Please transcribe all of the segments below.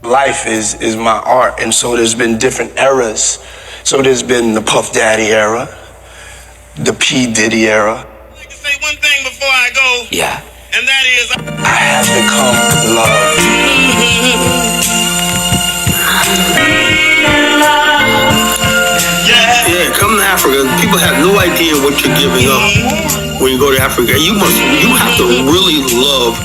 life is my art, and so there's been different eras. So there's been the Puff Daddy era, the P. Diddy era. I'd like to say one thing before I go. Yeah. And that is, I have become love. Yeah, come to Africa. People have no idea what you're giving up when you go to Africa. You have to really love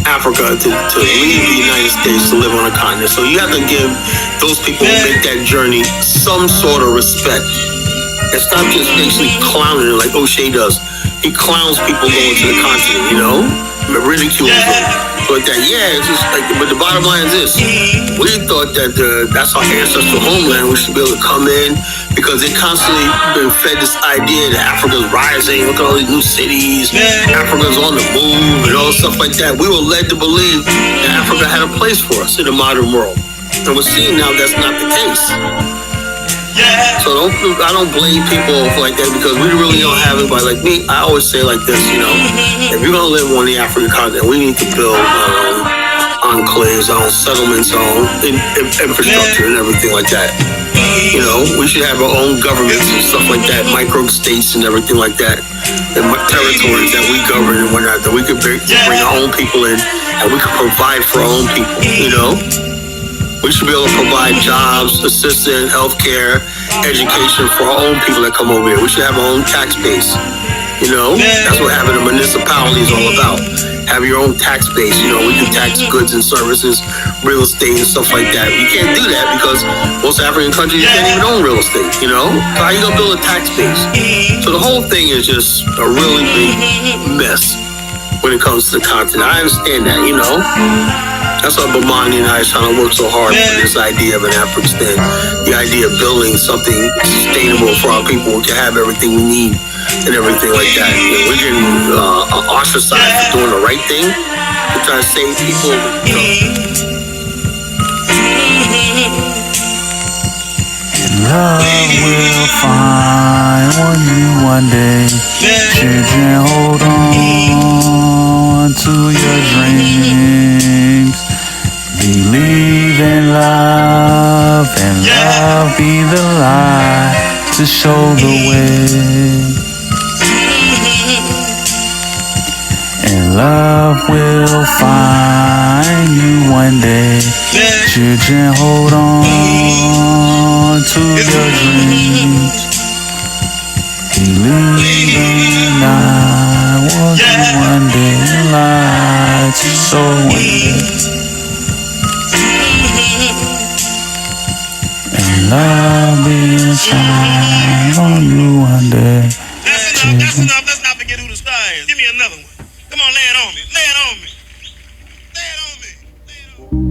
Africa to leave the United States to live on a continent. So you have to give those people who make that journey some sort of respect. And stop just basically clowning it like O'Shea does. He clowns people going to the continent, you know? Ridicules them. But it's just like, but the bottom line is this. We thought that that's our ancestral homeland. We should be able to come in because they constantly been fed this idea that Africa's rising. Look at all these new cities. Africa's on the move and all stuff like that. We were led to believe that Africa had a place for us in the modern world. And we're seeing now that's not the case. So I don't blame people like that because we really don't have anybody like me. I always say like this, you know, if you're gonna live on the African continent, we need to build enclaves, our own settlements, our own infrastructure and everything like that. You know, we should have our own governments and stuff like that, micro states and everything like that, and territories that we govern and whatnot, that we could bring our own people in and we could provide for our own people, you know? We should be able to provide jobs, assistance, healthcare, education for our own people that come over here. We should have our own tax base. You know, that's what having a municipality is all about. Have your own tax base. You know, we can tax goods and services, real estate and stuff like that. You can't do that because most African countries can't even own real estate. You know, so how you gonna build a tax base? So the whole thing is just a really big mess when it comes to the continent. I understand that. You know. That's why Bomani and I are trying to work so hard for this idea of an Afghanistan, the idea of building something sustainable for our people. We can have everything we need and everything like that. And we can ostracize for doing the right thing to try to save people. Love will find you one day. Children, hold on to your dreams. Believe in love, and love be the light to show the way. And love will find you one day. Children, hold on to your dreams. Believe in I will be one day light to show one day. And love will shine on you one day. That's enough. Let's not forget who the star is. Give me another one. Come on, lay it on me. Lay it on me. Lay it on me. Lay it on me.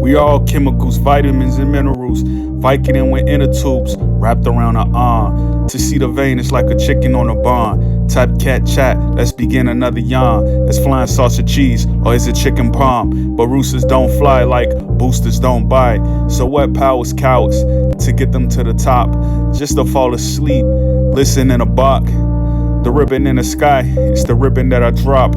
We all chemicals, vitamins and minerals, Vicodin with inner tubes wrapped around her arm. To see the vein, it's like a chicken on a bun. Type cat chat, let's begin another yarn. It's flying sausage cheese, or is it chicken palm? But roosters don't fly like boosters don't bite. So what powers cowards to get them to the top? Just to fall asleep, listen in a buck. The ribbon in the sky, it's the ribbon that I drop.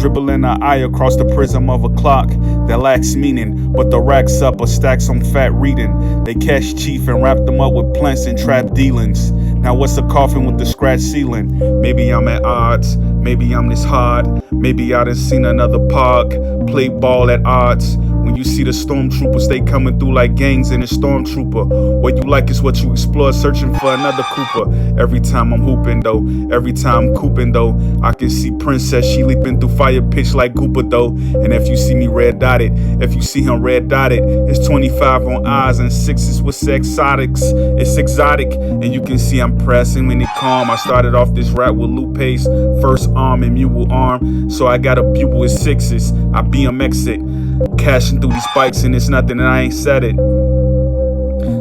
Dribbling an eye across the prism of a clock that lacks meaning, but the racks up or stacks on fat reading. They catch chief and wrap them up with plants and trap dealings. Now what's a coffin with the scratch ceiling? Maybe I'm at odds, maybe I'm this hard. Maybe I done seen another pog play ball at odds. When you see the stormtroopers, they coming through like gangs in a stormtrooper. What you like is what you explore, searching for another Cooper. Every time I'm hooping though, every time I'm cooping though, I can see Princess, she leaping through fire pitch like Cooper though. And if you see me red dotted, if you see him red dotted, it's 25 on eyes and 6s with exotics. It's exotic, and you can see I'm pressing when it calm. I started off this rap with Lupe's first arm and mule arm, so I got a bugle with 6s. I BMX it, cashing through these bikes, and it's nothing that I ain't said it.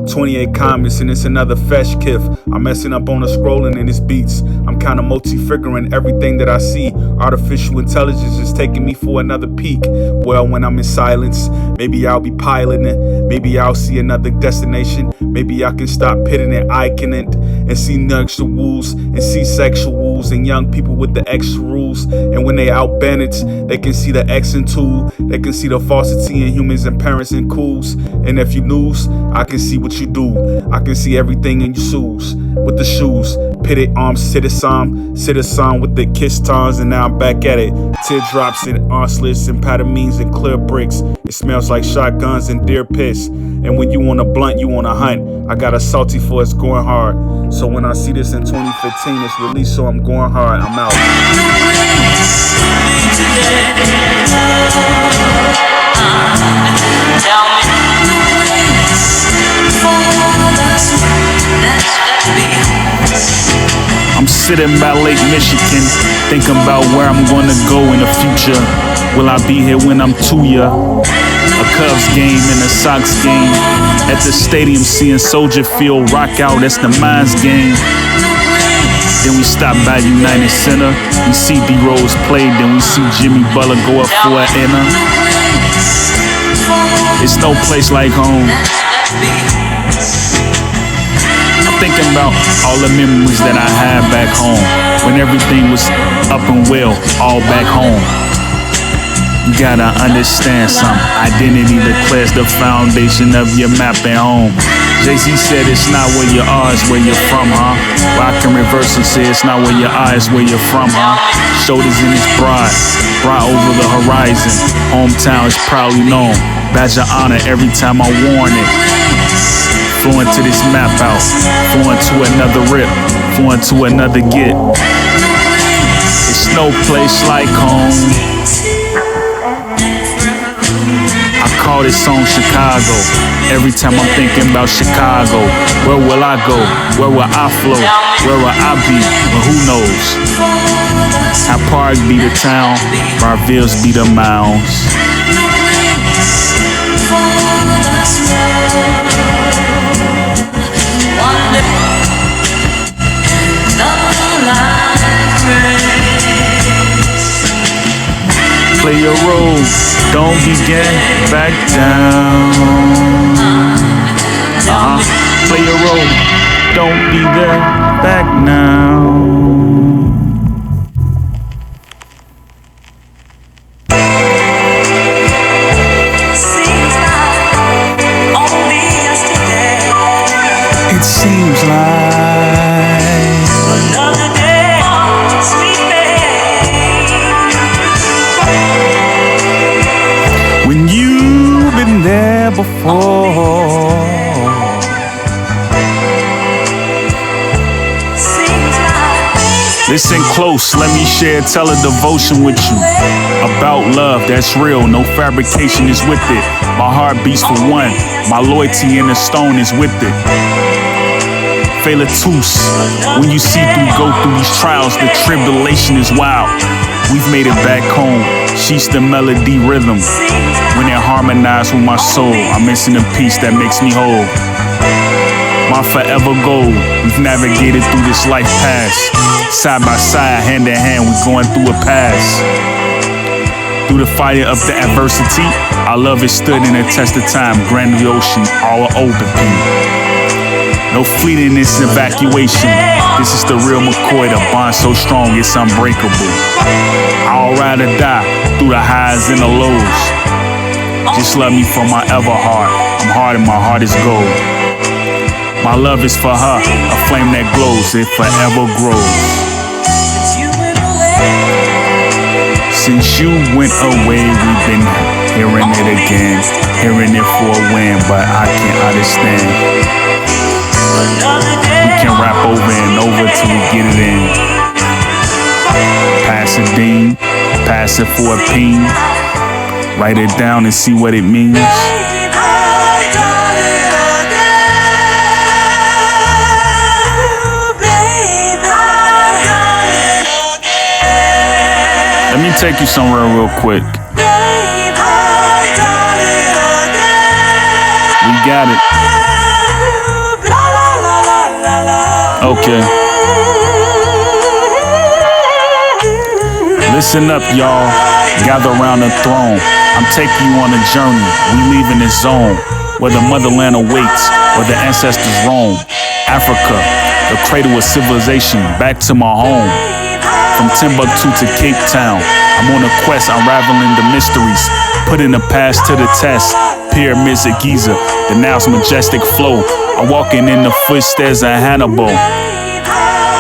28 comments and it's another fesh kiff. I'm messing up on the scrolling and it's beats. I'm kinda multi-figuring everything that I see. Artificial intelligence is taking me for another peek. Well, when I'm in silence, maybe I'll be piloting. Maybe I'll see another destination. Maybe I can stop pitting and iking it and see nurtuals and see sexuals and young people with the extra rules. And when they out bandits, they can see the X and tool. They can see the falsity in humans and parents and cools. And if you lose, I can see what you do. I can see everything in your shoes. With the shoes, pitted arms, citizen with the kiss tones, and now I'm back at it. Teardrops and slits and patamines and clear bricks. It smells like shotguns and deer piss. And when you on a blunt, you on a hunt. I got a salty for it's going hard. So when I see this in 2015, it's released, so I'm going hard. I'm out. I'm sitting by Lake Michigan, thinking about where I'm gonna go in the future. Will I be here when I'm 2 ya? A Cubs game and a Sox game. At the stadium seeing Soldier Field rock out, that's the Mines game. Then we stop by United Center, we see D-Rose play, then we see Jimmy Butler go up for an inner. It's no place like home. Thinking about all the memories that I had back home, when everything was up and well, all back home. You gotta understand something. Identity declares the foundation of your map at home. Jay-Z said it's not where you are, it's where you're from, huh? Well, I can reverse and say it's not where you are, it's where you're from, huh? Shoulders in his pride, brought over the horizon. Hometown is proudly known. Badge of honor every time I worn it. Flowing to this map out, flowing to another rip, flowing to another get. It's no place like home. I call this song Chicago. Every time I'm thinking about Chicago, where will I go? Where will I flow? Where will I be? Well, who knows? How Park be the town, Barvilles be the mounds. Play your role, don't begin back down. Play your role, don't be there back now. It seems like another day, sweet babe. When you've been there before. Listen close, let me share tele-devotion with you about love that's real, no fabrication is with it. My heart beats for one, my loyalty in the stone is with it. Tous. When you go through these trials, the tribulation is wild. We've made it back home. She's the melody rhythm. When it harmonized with my soul, I'm missing a piece that makes me whole. My forever goal. We've navigated through this life past. Side by side, hand in hand, we're going through a pass. Through the fire of the adversity, our love has stood in a test of time. Grand ocean, all open. No fleeting this evacuation. This is the real McCoy, the bond so strong it's unbreakable. I'll ride or die through the highs and the lows. Just love me for my ever heart. I'm hard and my heart is gold. My love is for her, a flame that glows, it forever grows. Since you went away, we've been hearing it again. Hearing it for a win, but I can't understand. We can rap over and over till we get it in. Pass a ding, pass it for a ping. Write it down and see what it means. Let me take you somewhere real quick. We got it. Okay. Listen up, y'all. Gather around the throne. I'm taking you on a journey. We leaving this zone where the motherland awaits, where the ancestors roam. Africa, the cradle of civilization, back to my home. From Timbuktu to Cape Town, I'm on a quest unraveling the mysteries, putting the past to the test. Pyramids of Giza, the Nile's majestic flow. I'm walking in the footsteps of Hannibal.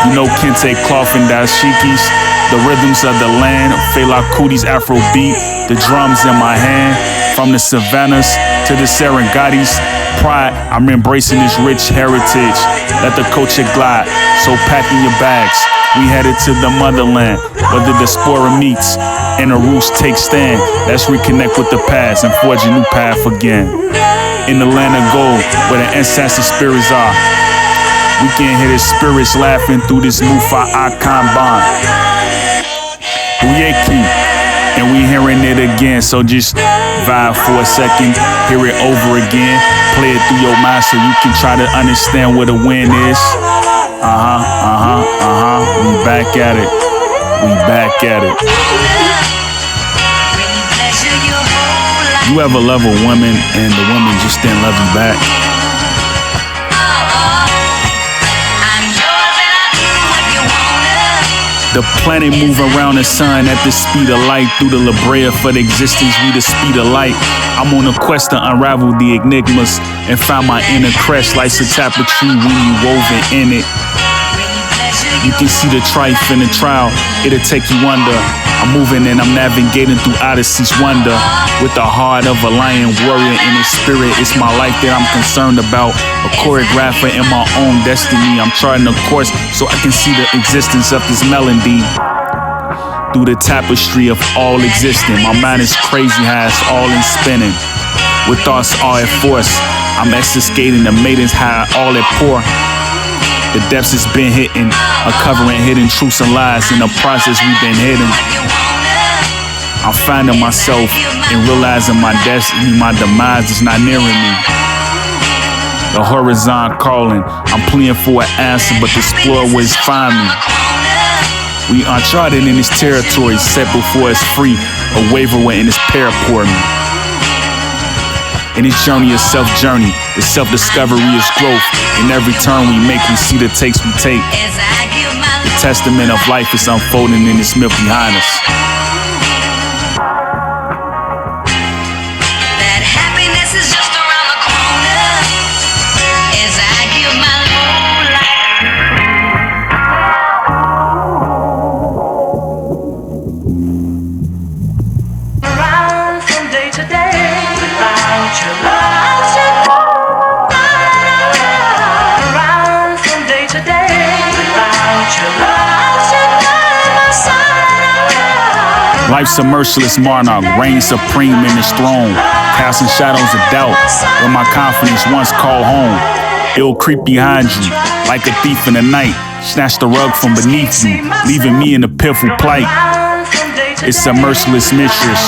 You know Kente Cloth and dashikis, the rhythms of the land, Fela Kuti's Afro beat, the drums in my hand. From the savannas to the Serengatis, pride, I'm embracing this rich heritage. Let the culture glide, so pack in your bags. We headed to the motherland, where the diaspora meets and the roots take stand. Let's reconnect with the past and forge a new path again. In the land of gold, where the ancestor spirits are, we can hear the spirits laughing through this Mufa icon bond. Uyeki, and we hearing it again, so just vibe for a second, hear it over again, play it through your mind so you can try to understand what a win is. We back at it. We back at it. You ever love a woman and the woman just didn't love you back? The planet move around the sun at the speed of light. Through the La Brea for the existence, we the speed of light. I'm on a quest to unravel the enigmas and find my inner crest like a tapestry when you woven in it. You can see the trife in the trial, it'll take you under. I'm moving and I'm navigating through Odyssey's wonder. With the heart of a lion warrior in his spirit, it's my life that I'm concerned about. A choreographer in my own destiny, I'm charting a course so I can see the existence of this melody. Through the tapestry of all existing, my mind is crazy how it's all in spinning. With thoughts all at force, I'm escalading the maidens high, all at pour. The depths has been hitting, uncovering hidden truths and lies. In the process we've been hidden, I'm finding myself and realizing my destiny, my demise is not nearing me. The horizon calling, I'm pleading for an answer, but the explorer will find me. We uncharted in this territory, set before us free, a waverer in this paraport me. In this journey is self-journey, the self-discovery is growth. In every turn we make, we see the takes we take. The testament of life is unfolding in this myth behind us. That happiness is just around the corner as I give my whole life. Around from day to day without your love. Around from day to day without your love. Life's a merciless monarch, reigns supreme in his throne, casting shadows of doubt where my confidence once called home. It'll creep behind you like a thief in the night, snatch the rug from beneath you, leaving me in a pitiful plight. It's a merciless mistress,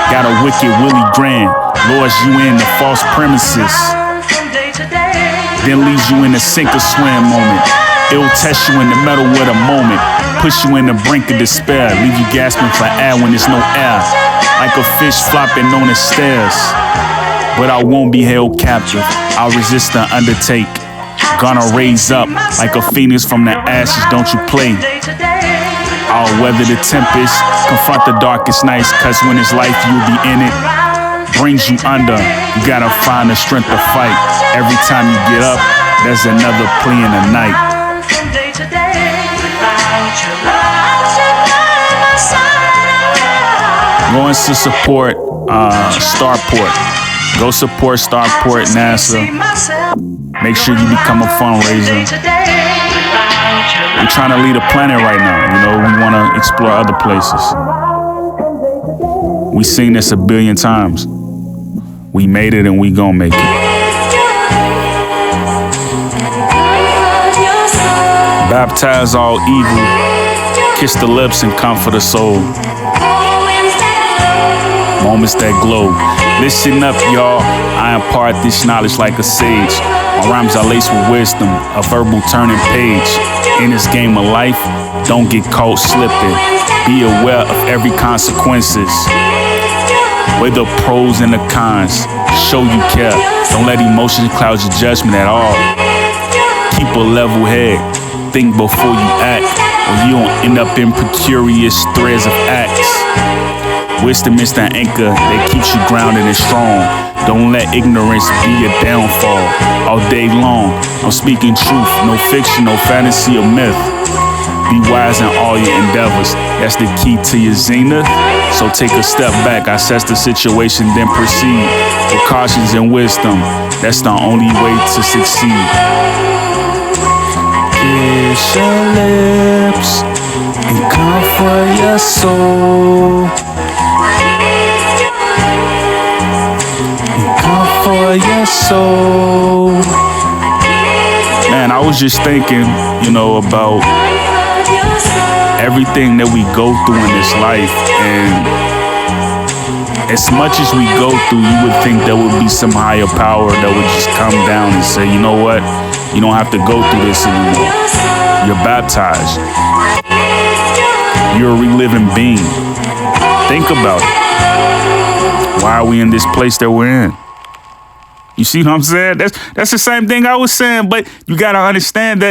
got a wicked Willie grin, lures you in the false premises, then leaves you in a sink or swim moment. It'll test you in the middle of the moment, push you in the brink of despair, leave you gasping for air when there's no air, like a fish flopping on the stairs. But I won't be held captive, I'll resist and undertake. Gonna raise up like a phoenix from the ashes, don't you play. I'll weather the tempest, confront the darkest nights, cause when it's life you'll be in it. Brings you under, you gotta find the strength to fight. Every time you get up, there's another plea in the night. Going to support Starport. Go support Starport, NASA. Make sure you become a fundraiser. We're trying to lead a planet right now. You know, we want to explore other places. We seen this 1 billion times. We made it and we gonna make it. Baptize all evil, kiss the lips and comfort the soul. Moments that glow. Listen up, y'all. I impart this knowledge like a sage. My rhymes are laced with wisdom, a verbal turning page. In this game of life, don't get caught slipping. Be aware of every consequences. Weigh the pros and the cons. Show you care. Don't let emotions cloud your judgment at all. Keep a level head. Think before you act, or you don't end up in precarious threads of acts. Wisdom is the anchor that keeps you grounded and strong. Don't let ignorance be your downfall. All day long, I'm speaking truth, no fiction, no fantasy or myth. Be wise in all your endeavors, that's the key to your zenith. So take a step back, assess the situation, then proceed. With cautions and wisdom, that's the only way to succeed. Kiss your lips and comfort your soul. For your soul. Man, I was just thinking, about everything that we go through in this life, and as much as we go through, you would think there would be some higher power that would just come down and say, you know what, you don't have to go through this anymore. You're baptized. You're a reliving being. Think about it. Why are we in this place that we're in? You see what I'm saying? That's the same thing I was saying, but you gotta understand that